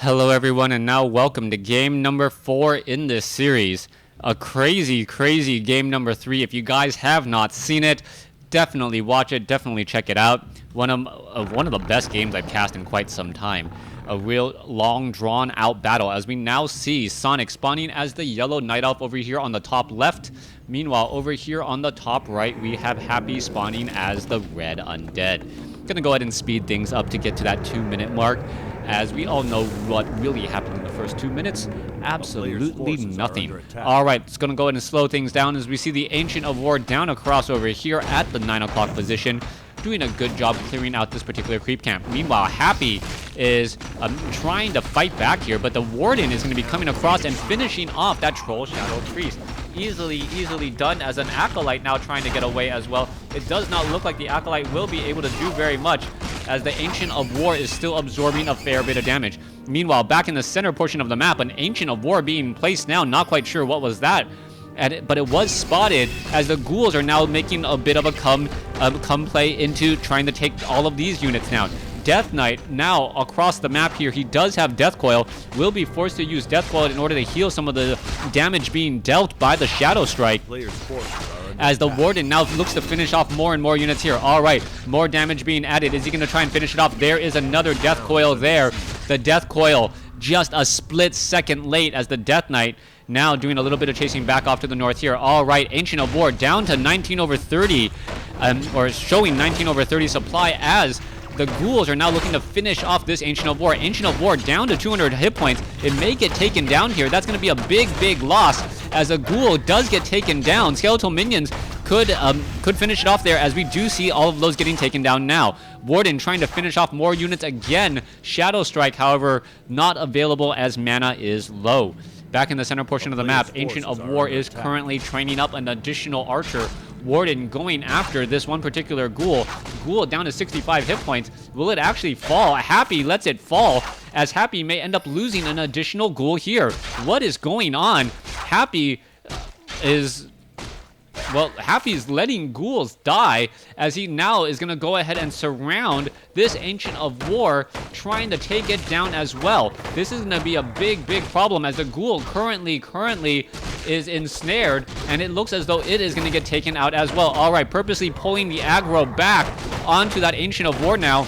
Hello everyone, and now welcome to game number 4 in this series. A crazy game number 3. If you guys have not seen it, definitely watch it, definitely check it out. One of the best games I've cast in quite some time. A real long drawn out battle as we now see Sonik spawning as the yellow night elf over here on the top left. Meanwhile, over here on the top right, we have Happy spawning as the red undead. Gonna go ahead and speed things up to get to that 2-minute mark. As we all know what really happened in the first 2 minutes, absolutely nothing. Alright, it's going to go ahead and slow things down as we see the Ancient of War down across over here at the 9 o'clock position, doing a good job clearing out this particular creep camp. Meanwhile, Happy is trying to fight back here, but the Warden is going to be coming across and finishing off that Troll Shadow Priest. Easily done as an Acolyte now trying to get away as well. It does not look like the Acolyte will be able to do very much, as the Ancient of War is still absorbing a fair bit of damage. Meanwhile, back in the center portion of the map, an Ancient of War being placed now, not quite sure what was that, but it was spotted as the ghouls are now making a bit of a come play into trying to take all of these units down. Death Knight now across the map here, he does have Death Coil, will be forced to use Death Coil in order to heal some of the damage being dealt by the Shadow Strike. As the Warden now looks to finish off more and more units here. Alright, more damage being added. Is he going to try and finish it off? There is another Death Coil there. The Death Coil just a split second late as the Death Knight now doing a little bit of chasing back off to the north here. Alright, Ancient of War down to 19 over 30, or showing 19 over 30 supply as the ghouls are now looking to finish off this Ancient of War. Ancient of War down to 200 hit points. It may get taken down here. That's going to be a big loss as a ghoul does get taken down. Skeletal minions could finish it off there, as we do see all of those getting taken down now. Warden trying to finish off more units again. Shadow Strike, however, not available as mana is low. Back in the center portion of the map, Ancient of War is currently training up an additional archer. Warden going after this one particular ghoul. Ghoul down to 65 hit points. Will it actually fall? Happy lets it fall, as Happy may end up losing an additional ghoul here. What is going on? Happy Happy's letting ghouls die, as he now is going to go ahead and surround this Ancient of War, trying to take it down as well. This is going to be a big problem, as the ghoul currently is ensnared, and it looks as though it is going to get taken out as well. Alright, purposely pulling the aggro back onto that Ancient of War now.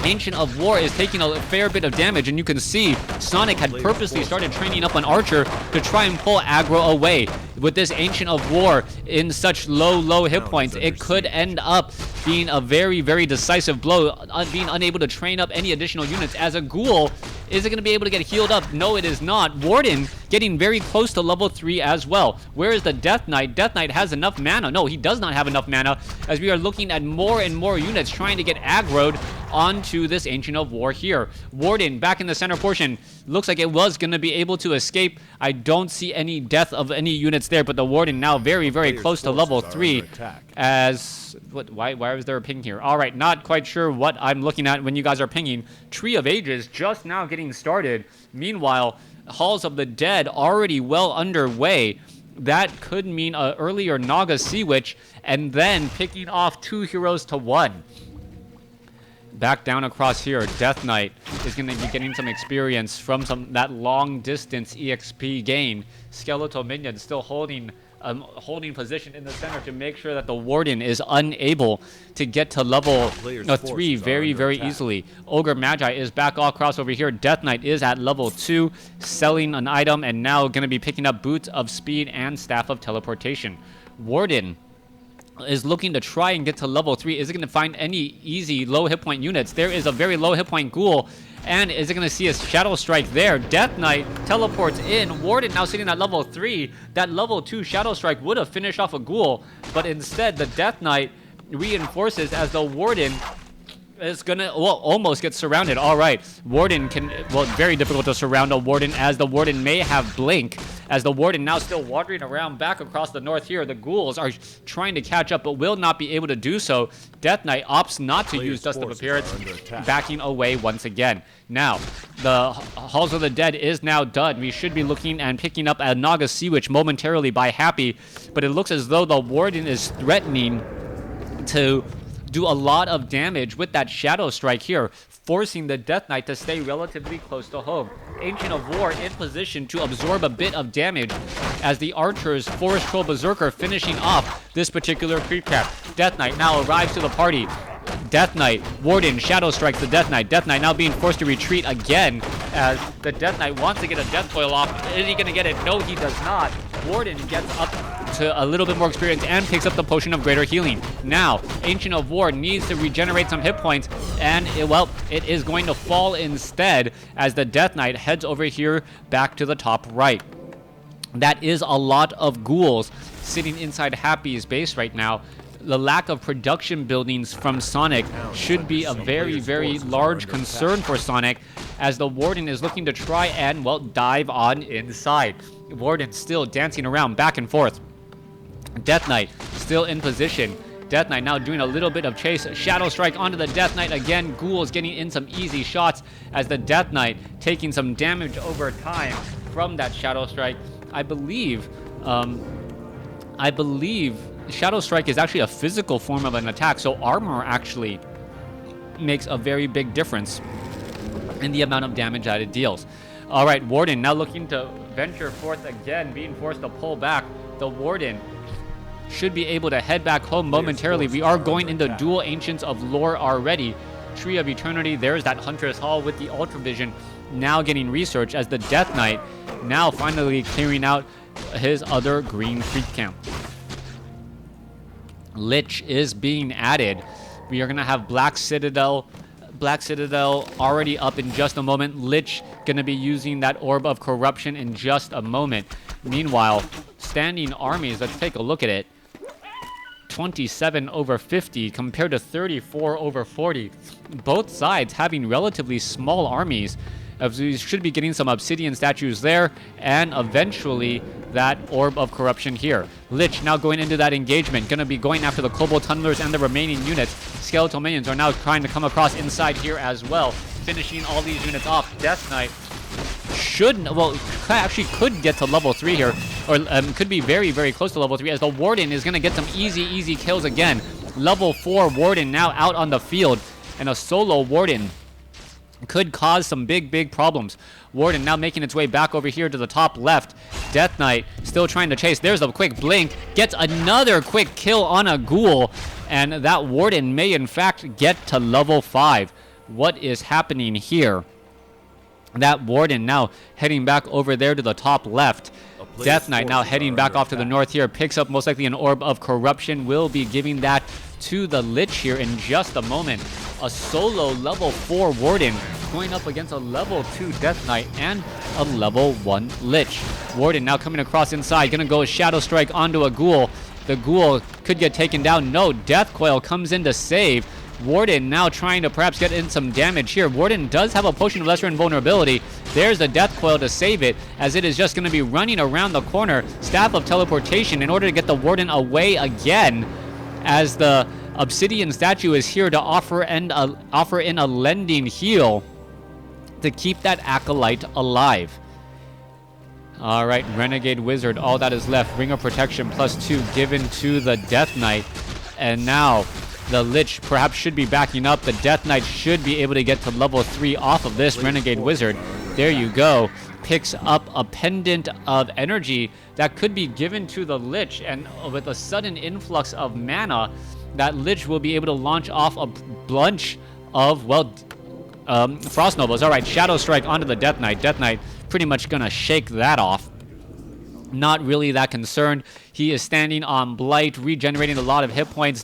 Ancient of War is taking a fair bit of damage, and you can see Sonik had purposely started training up an archer to try and pull aggro away. With this Ancient of War in such low hit points, it could end up being a very decisive blow, being unable to train up any additional units. As a ghoul, is it going to be able to get healed up? No, it is not. Warden getting very close to level 3 as well. Where is the Death Knight? Death Knight has enough mana. No, he does not have enough mana, as we are looking at more and more units trying to get aggroed onto this Ancient of War here. Warden back in the center portion. Looks like it was going to be able to escape. I don't see any death of any units there, but the Warden now very close to level 3. As why was there a ping here? Alright, not quite sure what I'm looking at when you guys are pinging. Tree of Ages just now getting started. Meanwhile, Halls of the Dead already well underway. That could mean an earlier Naga Sea Witch, and then picking off 2 heroes to 1. Back down across here, Death Knight is going to be getting some experience from that long distance EXP gain. Skeletal Minion still holding position in the center to make sure that the Warden is unable to get to level 3 very easily. Ogre Magi is back all across over here. Death Knight is at level 2, selling an item, and now going to be picking up Boots of Speed and Staff of Teleportation. Warden is looking to try and get to level 3. Is it going to find any easy low hit point units? There is a very low hit point ghoul, and is it going to see a Shadow Strike there? Death Knight teleports in. Warden now sitting at level 3. That level 2 Shadow Strike would have finished off a ghoul, but instead the Death Knight reinforces, as the Warden is gonna almost get surrounded. Alright, Warden very difficult to surround a Warden, as the Warden may have Blink, as the Warden now still wandering around back across the north here. The ghouls are trying to catch up, but will not be able to do so. Death Knight opts not to use Dust of Appearance, backing away once again. Now, the Halls of the Dead is now done. We should be looking and picking up a Naga Sea Witch momentarily by Happy, but it looks as though the Warden is threatening to do a lot of damage with that Shadow Strike here, forcing the Death Knight to stay relatively close to home. Ancient of War in position to absorb a bit of damage as the archers Forest Troll Berserker finishing off this particular creep cap. Death Knight now arrives to the party. Death Knight, Warden, Shadow strikes the Death Knight. Death Knight now being forced to retreat again as the Death Knight wants to get a Death Coil off. Is he going to get it? No, he does not. Warden gets up to a little bit more experience and picks up the Potion of Greater Healing. Now, Ancient of War needs to regenerate some hit points, and it is going to fall instead as the Death Knight heads over here back to the top right. That is a lot of ghouls sitting inside Happy's base right now. The lack of production buildings from Sonik should be a very, very large concern for Sonik, as the Warden is looking to try and, well, dive on inside. Warden still dancing around back and forth. Death Knight still in position. Death Knight now doing a little bit of chase. Shadow Strike onto the Death Knight again. Ghouls getting in some easy shots as the Death Knight taking some damage over time from that Shadow Strike. I believe Shadow Strike is actually a physical form of an attack, so armor actually makes a very big difference in the amount of damage that it deals. All right, Warden now looking to venture forth again, being forced to pull back. The Warden should be able to head back home momentarily. We are going into dual Ancients of Lore already. Tree of Eternity, there's that Huntress Hall with the Ultra Vision now getting research as the Death Knight now finally clearing out his other green creep camp. Lich is being added. We are going to have Black Citadel already up in just a moment. Lich going to be using that Orb of Corruption in just a moment. Meanwhile, standing armies, let's take a look at it. 27 over 50 compared to 34 over 40. Both sides having relatively small armies. We should be getting some obsidian statues there, and eventually that Orb of Corruption here. Lich now going into that engagement, going to be going after the Kobold Tunnelers and the remaining units. Skeletal Minions are now trying to come across inside here as well, finishing all these units off. Death Knight could get to level 3 here, or could be very, very close to level 3, as the Warden is going to get some easy kills again. Level 4 Warden now out on the field, and a solo Warden could cause some big problems. Warden now making its way back over here to the top left. Death Knight still trying to chase. There's a quick blink. Gets another quick kill on a ghoul. And that Warden may in fact get to level 5. What is happening here? That Warden now heading back over there to the top left. Death Knight now heading back off to the north here. Picks up most likely an Orb of Corruption. Will be giving that to the Lich here in just a moment. A solo level 4 Warden going up against a level 2 Death Knight and a level 1 Lich. Warden now coming across inside. Gonna go a Shadow Strike onto a Ghoul. The Ghoul could get taken down. No, Death Coil comes in to save. Warden now trying to perhaps get in some damage here. Warden does have a Potion of Lesser Invulnerability. There's the Death Coil to save it, as it is just going to be running around the corner. Staff of Teleportation in order to get the Warden away again, as the Obsidian statue is here to offer in a lending heal to keep that Acolyte alive. All right, Renegade Wizard, all that is left. Ring of Protection +2 given to the Death Knight. And now the Lich perhaps should be backing up. The Death Knight should be able to get to level 3 off of this Renegade Wizard. There you go. Picks up a Pendant of Energy that could be given to the Lich. And with a sudden influx of mana, that Lich will be able to launch off a bunch of, Frost Novas. All right, Shadow Strike onto the Death Knight. Death Knight pretty much going to shake that off. Not really that concerned. He is standing on Blight, regenerating a lot of hit points.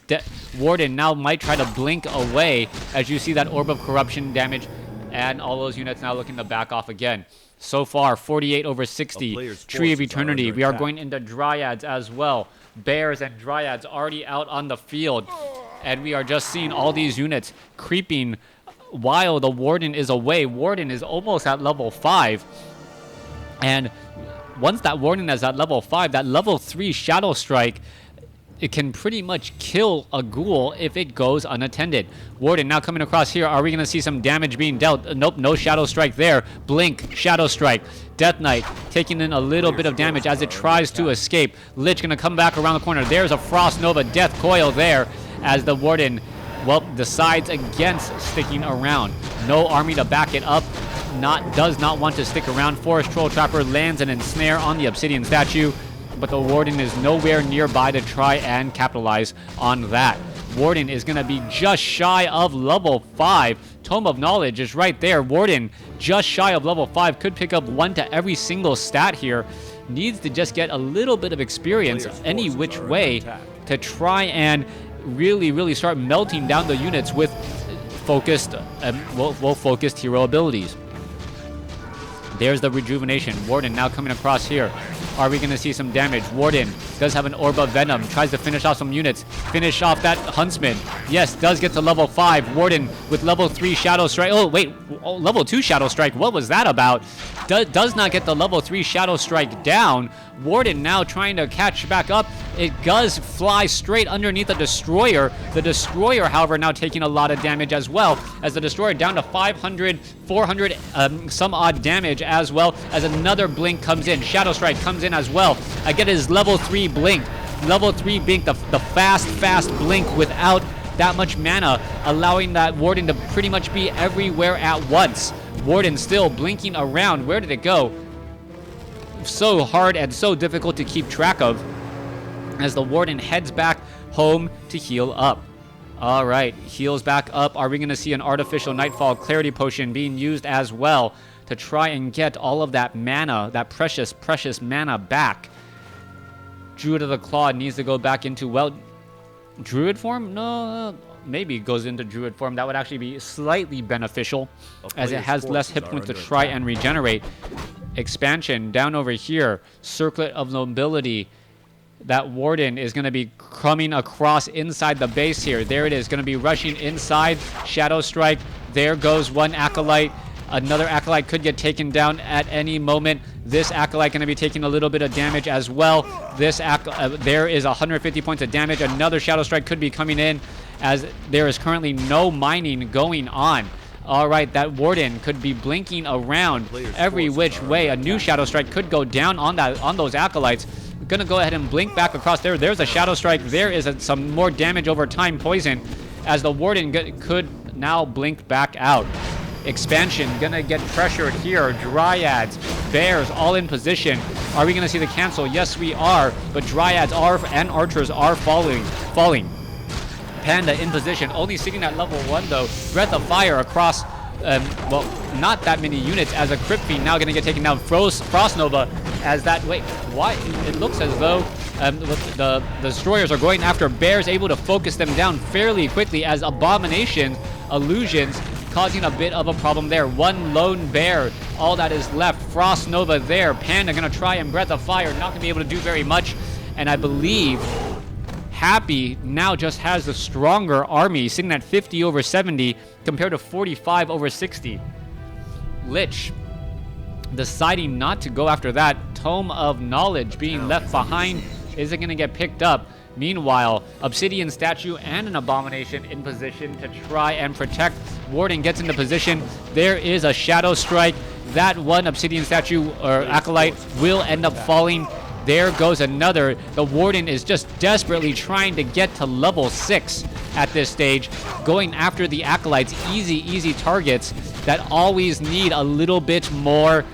Warden now might try to blink away as you see that Orb of Corruption damage, and all those units now looking to back off again. So far, 48 over 60. Tree of Eternity. We are going into Dryads as well. Bears and Dryads already out on the field. And we are just seeing all these units creeping while the Warden is away. Warden is almost at level 5. And once that Warden is at level 5, that level 3 Shadow Strike, it can pretty much kill a Ghoul if it goes unattended. Warden now coming across here. Are we going to see some damage being dealt? Nope, no Shadow Strike there. Blink, Shadow Strike. Death Knight taking in a little bit of damage as it tries to escape. Lich going to come back around the corner. There's a Frost Nova Death Coil there as the Warden well, decides against sticking around. No army to back it up. Does not want to stick around. Forest Troll Trapper lands an ensnare on the Obsidian statue, but the Warden is nowhere nearby to try and capitalize on that. Warden is going to be just shy of level 5. Tome of Knowledge is right there. Warden just shy of level 5. Could pick up 1 to every single stat here. Needs to just get a little bit of experience any which way to try and really start melting down the units with focused, well-focused hero abilities. There's the rejuvenation. Warden now coming across here. Are we going to see some damage? Warden does have an Orb of Venom. Tries to finish off some units. Finish off that Huntsman. Yes, does get to level 5. Warden with level 3 Shadow Strike. Oh, wait. Oh, level 2 Shadow Strike. What was that about? Does not get the level 3 Shadow Strike down. Warden now trying to catch back up. It does fly straight underneath the Destroyer. The Destroyer, however, now taking a lot of damage as well, as the Destroyer down to 500, 400 some odd damage, as well as another Blink comes in. Shadow Strike comes in as well. I get his level 3 Blink. Level 3 Blink, the fast Blink without that much mana, allowing that Warden to pretty much be everywhere at once. Warden still blinking around. Where did it go? So hard and so difficult to keep track of, as the Warden heads back home to heal up. All right, heals back up. Are we going to see an Artificial Nightfall Clarity Potion being used as well to try and get all of that mana, that precious mana back? Druid of the Claw needs to go back into, well, Druid form? No, maybe goes into Druid form. That would actually be slightly beneficial, as it has less hit points to try and regenerate. Expansion down over here. Circlet of Nobility. That Warden is going to be coming across inside the base here. There it is, going to be rushing inside. Shadow Strike. There goes one Acolyte. Another Acolyte could get taken down at any moment. This Acolyte going to be taking a little bit of damage as well. There is 150 points of damage. Another Shadow Strike could be coming in, as there is currently no mining going on. All right, that Warden could be blinking around every which way. A new Shadow Strike could go down on those Acolytes. Going to go ahead and blink back across there. There's a Shadow Strike. There is some more damage over time poison, as the Warden could now blink back out. Expansion going to get pressured here. Dryads, Bears all in position. Are we going to see the cancel? Yes, we are. But Dryads and Archers are falling. Panda in position, only sitting at level 1 though. Breath of Fire across, well, not that many units, as a Crypt Fiend now going to get taken down. Frost Nova, as that, wait, why? It looks as though the Destroyers are going after Bears, able to focus them down fairly quickly, as Abominations, Illusions, causing a bit of a problem there. One lone Bear, all that is left. Frost Nova there. Panda going to try and Breath of Fire, not going to be able to do very much, and I believe Happy now just has the stronger army, sitting at 50 over 70 compared to 45 over 60. Lich deciding not to go after that. Tome of Knowledge being left behind. Is it going to get picked up? Meanwhile, Obsidian Statue and an Abomination in position to try and protect. Warden gets into position. There is a Shadow Strike. That one Obsidian Statue or Acolyte will end up falling. There goes another. The Warden is just desperately trying to get to level 6 at this stage, going after the Acolytes. Easy targets that always need a little bit more,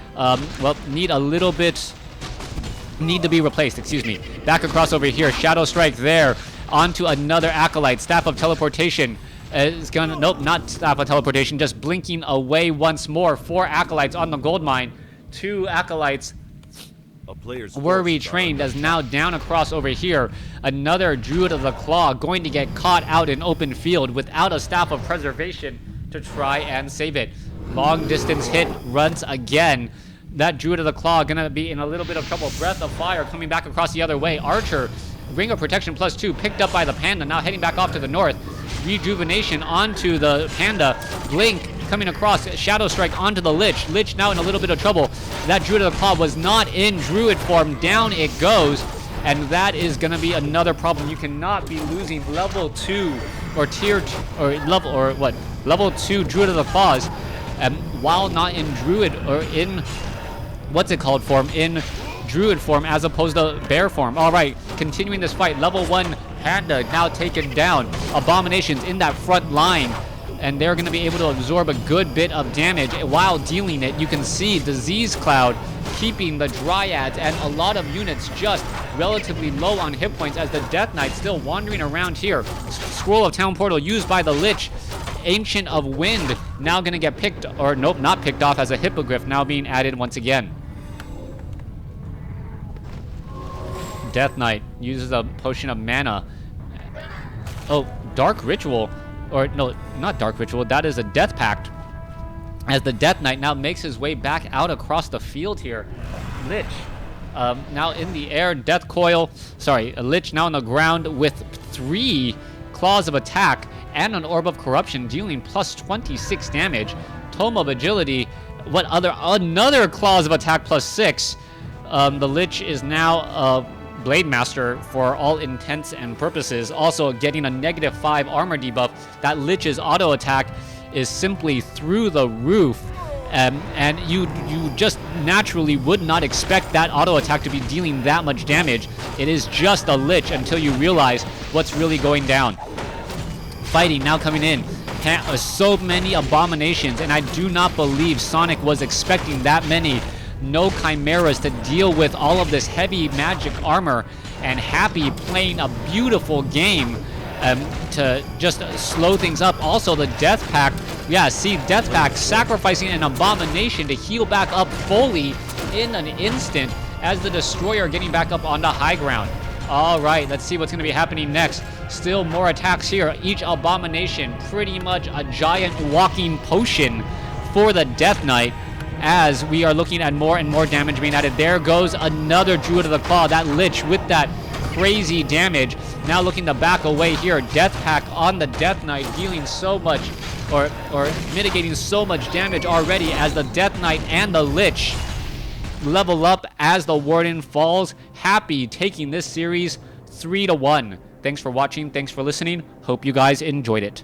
need to be replaced, excuse me. Back across over here, Shadow Strike there, onto another Acolyte. Staff of Teleportation is gonna, nope, not Staff of Teleportation, just blinking away once more. 4 Acolytes on the gold mine. 2 Acolytes were retrained, as now down across over here. Another Druid of the Claw going to get caught out in open field without a Staff of Preservation to try and save it. Long distance hit runs again. That Druid of the Claw gonna be in a little bit of trouble. Breath of Fire coming back across the other way. Archer, Ring of Protection +2, picked up by the Panda, now heading back off to the north. Rejuvenation onto the Panda. Blink coming across. Shadow Strike onto the Lich. Lich now in a little bit of trouble. That Druid of the Claw was not in Druid form. Down it goes. And that is going to be another problem. You cannot be losing level 2 or level 2 Druid of the Claws while not in Druid or in form, in Druid form as opposed to Bear form. All right, continuing this fight. Level 1 Panda now taken down. Abominations in that front line, and they're going to be able to absorb a good bit of damage while dealing it. You can see Disease Cloud keeping the Dryads and a lot of units just relatively low on hit points as the Death Knight still wandering around here. Scroll of Town Portal used by the Lich. Ancient of Wind now going to get picked, or nope, not picked off as a Hippogriff now being added once again. Death Knight uses a potion of mana. Oh, Dark Ritual. Or no, not Dark Ritual. That is a Death Pact. As the Death Knight now makes his way back out across the field here. Lich now in the air. Death Coil. Sorry, a Lich now on the ground with 3 Claws of Attack and an Orb of Corruption dealing plus 26 damage. Tome of Agility. What other? Another Claws of Attack plus 6. The Lich is now Blade Master for all intents and purposes, also getting a -5 armor debuff. That Lich's auto attack is simply through the roof, and you just naturally would not expect that auto attack to be dealing that much damage. It is just a Lich until you realize what's really going down. Fighting now coming in. So many abominations, and I do not believe Sonik was expecting that many. No chimeras to deal with all of this heavy magic armor, and Happy playing a beautiful game to just slow things up. Also the Death Pact, yeah, see Death Pact sacrificing an abomination to heal back up fully in an instant as the Destroyer getting back up onto high ground. All right, let's see what's going to be happening next. Still more attacks here. Each abomination pretty much a giant walking potion for the Death Knight, as we are looking at more and more damage being added. There goes another Druid of the Claw. That Lich with that crazy damage. Now looking to back away here. Death Pack on the Death Knight, dealing so much, or mitigating so much damage already, as the Death Knight and the Lich level up as the Warden falls. Happy taking this series 3-1. Thanks for watching. Thanks for listening. Hope you guys enjoyed it.